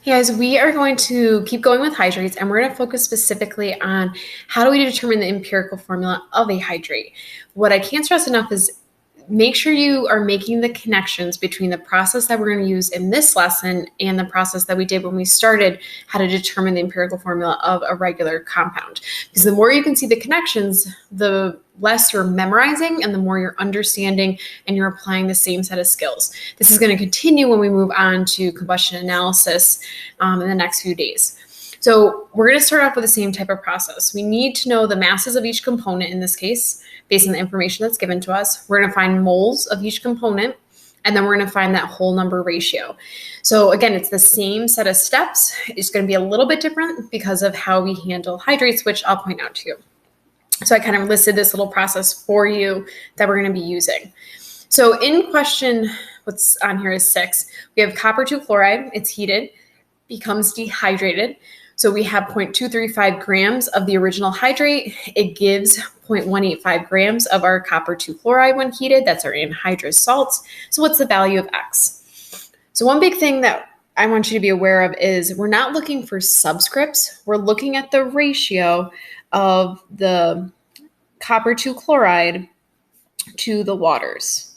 Hey guys, we are going to keep going with hydrates, and we're going to focus specifically on how do we determine the empirical formula of a hydrate. What I can't stress enough is make sure you are making the connections between the process that we're going to use in this lesson and the process that we did when we started how to determine the empirical formula of a regular compound. Because the more you can see the connections, the less you're memorizing and the more you're understanding and you're applying the same set of skills. This is going to continue when we move on to combustion analysis in the next few days. So we're going to start off with the same type of process. We need to know the masses of each component in this case, based on the information that's given to us. We're going to find moles of each component, and then we're going to find that whole number ratio. So again, it's the same set of steps. It's going to be a little bit different because of how we handle hydrates, which I'll point out to you. So I kind of listed this little process for you that we're going to be using. So in question, what's on here is 6. We have copper 2 chloride. It's heated, becomes dehydrated. So we have 0.235 grams of the original hydrate. It gives 0.185 grams of our copper 2 chloride when heated. That's our anhydrous salts. So what's the value of X? So one big thing that I want you to be aware of is we're not looking for subscripts. We're looking at the ratio of the copper 2 chloride to the waters.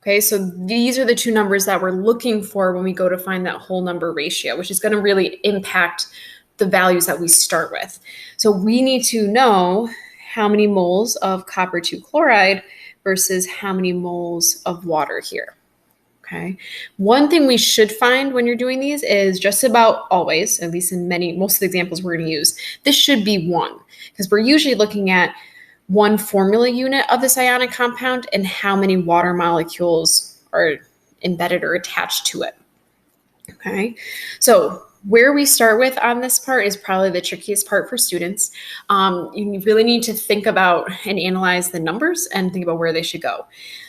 Okay, so these are the two numbers that we're looking for when we go to find that whole number ratio, which is going to really impact the values that we start with. So we need to know how many moles of copper 2 chloride versus how many moles of water here. Okay, one thing we should find when you're doing these is just about always, at least in most of the examples we're going to use, this should be 1, because we're usually looking at one formula unit of this ionic compound and how many water molecules are embedded or attached to it. Okay, so where we start with on this part is probably the trickiest part for students. You really need to think about and analyze the numbers and think about where they should go.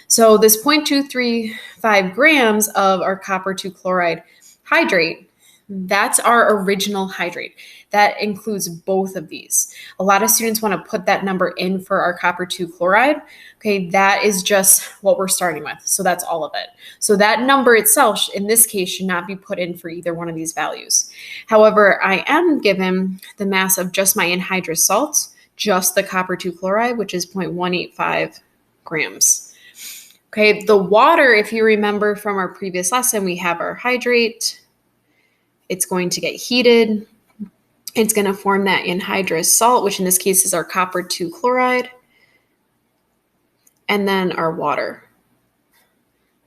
So this 0.235 grams of our copper 2 chloride hydrate, that's our original hydrate. That includes both of these. A lot of students want to put that number in for our copper 2 chloride. Okay, that is just what we're starting with. So that's all of it. So that number itself, in this case, should not be put in for either one of these values. However, I am given the mass of just my anhydrous salts, just the copper 2 chloride, which is 0.185 grams. Okay, the water, if you remember from our previous lesson, we have our hydrate. It's going to get heated. It's going to form that anhydrous salt, which in this case is our copper 2 chloride, and then our water.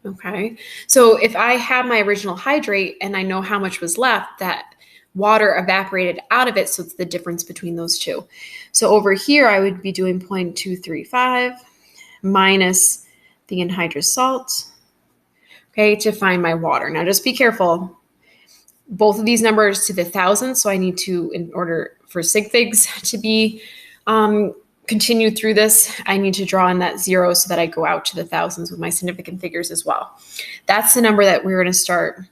Okay, so if I have my original hydrate and I know how much was left, that water evaporated out of it, so it's the difference between those two. So over here, I would be doing 0.235 minus the anhydrous salt, okay, to find my water. Now just be careful. Both of these numbers to the thousands, so I need to, in order for sig figs to be continued through this, I need to draw in that 0 so that I go out to the thousands with my significant figures as well. That's the number that we're going to start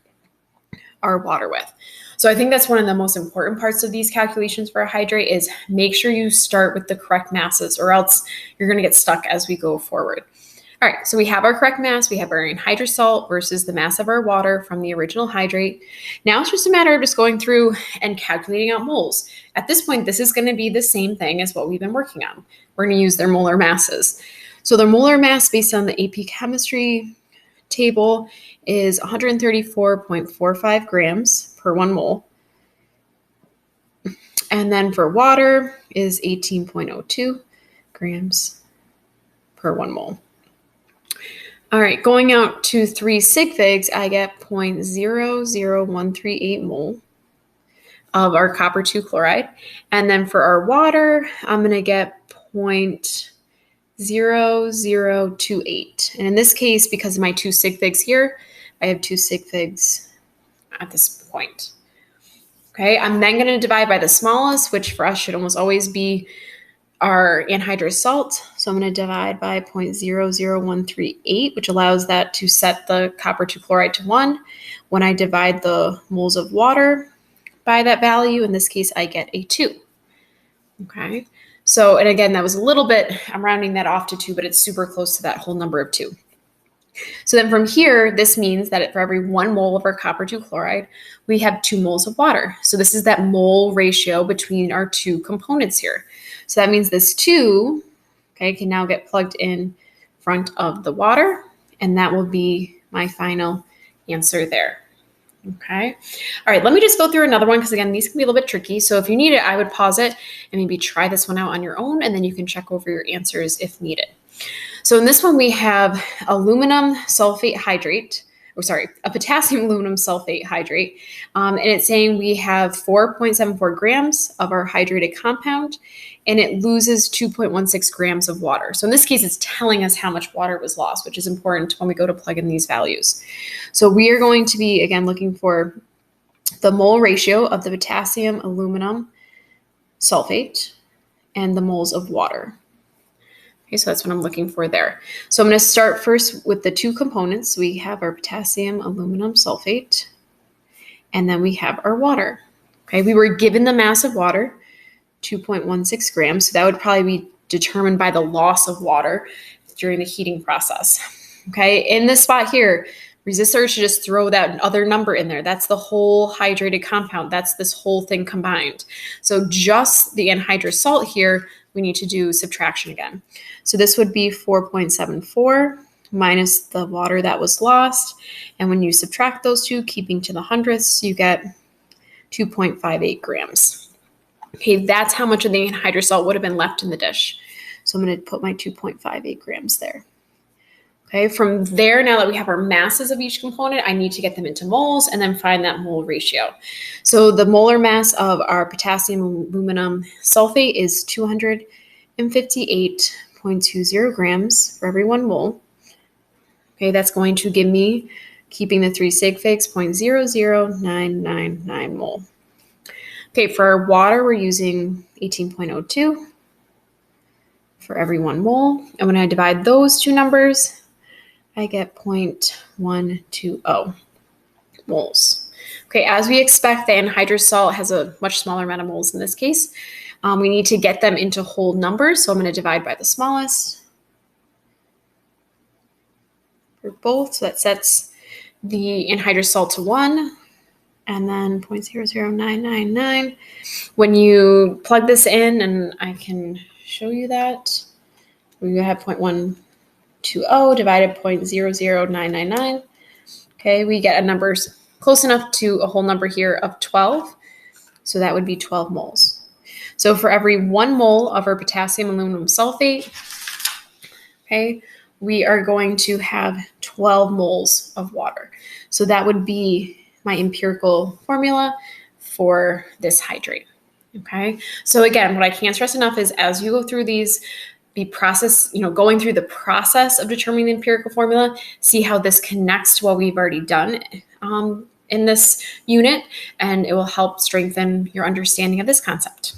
our water with. So I think that's one of the most important parts of these calculations for a hydrate is make sure you start with the correct masses, or else you're going to get stuck as we go forward. All right, so we have our correct mass. We have our anhydrous salt versus the mass of our water from the original hydrate. Now it's just a matter of just going through and calculating out moles. At this point, this is going to be the same thing as what we've been working on. We're going to use their molar masses. So their molar mass based on the AP chemistry table is 134.45 grams per 1 mole. And then for water is 18.02 grams per 1 mole. All right, going out to 3 sig figs, I get 0.00138 mole of our copper 2 chloride. And then for our water, I'm going to get 0.0028. And in this case, because of my 2 sig figs here, I have 2 sig figs at this point. Okay, I'm then going to divide by the smallest, which for us should almost always be our anhydrous salt. So I'm going to divide by 0.00138, which allows that to set the copper 2 chloride to 1. When I divide the moles of water by that value, in this case, I get a 2. Okay, so, and again, that was a little bit, I'm rounding that off to 2, but it's super close to that whole number of 2. So then from here, this means that for every 1 mole of our copper 2 chloride, we have 2 moles of water. So this is that mole ratio between our two components here. So that means this 2, okay, can now get plugged in front of the water, and that will be my final answer there. Okay. All right, let me just go through another one because, again, these can be a little bit tricky. So if you need it, I would pause it and maybe try this one out on your own, and then you can check over your answers if needed. So in this one, we have aluminum sulfate hydrate, a potassium aluminum sulfate hydrate. And it's saying we have 4.74 grams of our hydrated compound, and it loses 2.16 grams of water. So in this case, it's telling us how much water was lost, which is important when we go to plug in these values. So we are going to be, again, looking for the mole ratio of the potassium aluminum sulfate and the moles of water. Okay, so that's what I'm looking for there. So I'm going to start first with the two components. We have our potassium aluminum sulfate, and then we have our water. Okay, we were given the mass of water, 2.16 grams. So that would probably be determined by the loss of water during the heating process. Okay, in this spot here, resist the urge to just throw that other number in there. That's the whole hydrated compound. That's this whole thing combined. So just the anhydrous salt here, we need to do subtraction again. So this would be 4.74 minus the water that was lost. And when you subtract those two, keeping to the hundredths, you get 2.58 grams. Okay, that's how much of the anhydrous salt would have been left in the dish. So I'm going to put my 2.58 grams there. Okay, from there, now that we have our masses of each component, I need to get them into moles and then find that mole ratio. So the molar mass of our potassium aluminum sulfate is 258.20 grams for every 1 mole. Okay, that's going to give me, keeping the 3 sig figs, 0.00999 mole. Okay, for our water, we're using 18.02 for every 1 mole. And when I divide those two numbers, I get 0.120 moles. Okay, as we expect, the anhydrous salt has a much smaller amount of moles in this case. We need to get them into whole numbers, so I'm going to divide by the smallest for both. So that sets the anhydrous salt to 1, and then 0.00999. When you plug this in, and I can show you that, we have 0.120 divided 0.00999. Okay, we get a number close enough to a whole number here of 12. So that would be 12 moles. So for every 1 mole of our potassium aluminum sulfate, okay, we are going to have 12 moles of water. So that would be my empirical formula for this hydrate. Okay, so again, what I can't stress enough is as you go through these, going through the process of determining the empirical formula, see how this connects to what we've already done in this unit, and it will help strengthen your understanding of this concept.